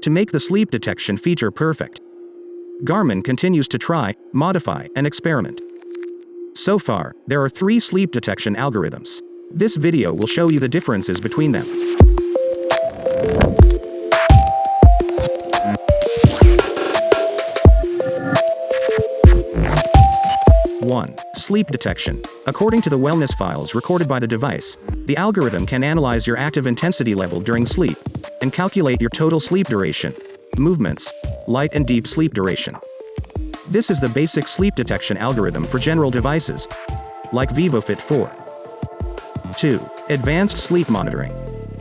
to make the sleep detection feature perfect. Garmin continues to try, modify, and experiment. So far, there are 3 sleep detection algorithms. This video will show you the differences between them. 1. Sleep detection. According to the wellness files recorded by the device, the algorithm can analyze your active intensity level during sleep and calculate your total sleep duration, movements, light and deep sleep duration. This is the basic sleep detection algorithm for general devices, like VivoFit 4. 2. Advanced sleep monitoring.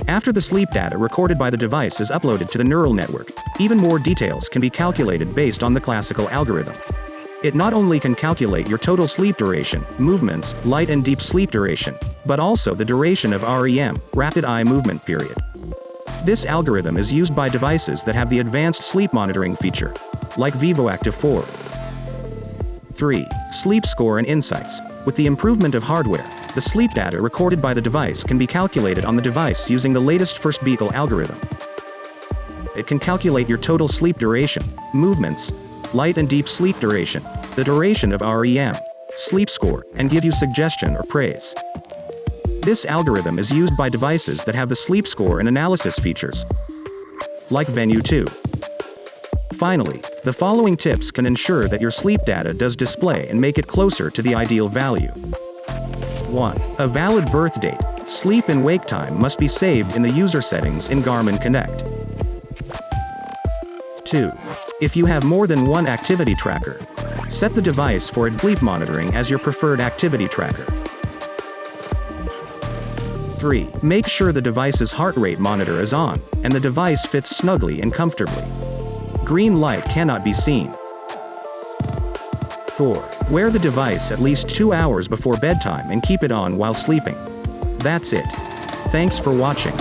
After the sleep data recorded by the device is uploaded to the neural network, even more details can be calculated based on the classical algorithm. It not only can calculate your total sleep duration, movements, light and deep sleep duration, but also the duration of REM, rapid eye movement period. This algorithm is used by devices that have the advanced sleep monitoring feature, like VivoActive 4. 3. Sleep score and insights. With the improvement of hardware, the sleep data recorded by the device can be calculated on the device using the latest first beagle algorithm. It can calculate your total sleep duration, movements, light and deep sleep duration, the duration of REM, sleep score, and give you suggestion or praise. This algorithm is used by devices that have the sleep score and analysis features, like Venue 2. Finally, the following tips can ensure that your sleep data does display and make it closer to the ideal value. 1. A valid birth date. Sleep and wake time must be saved in the user settings in Garmin Connect. 2. If you have more than one activity tracker, set the device for sleep monitoring as your preferred activity tracker. 3. Make sure the device's heart rate monitor is on, and the device fits snugly and comfortably. Green light cannot be seen. 4. Wear the device at least 2 hours before bedtime and keep it on while sleeping. That's it. Thanks for watching.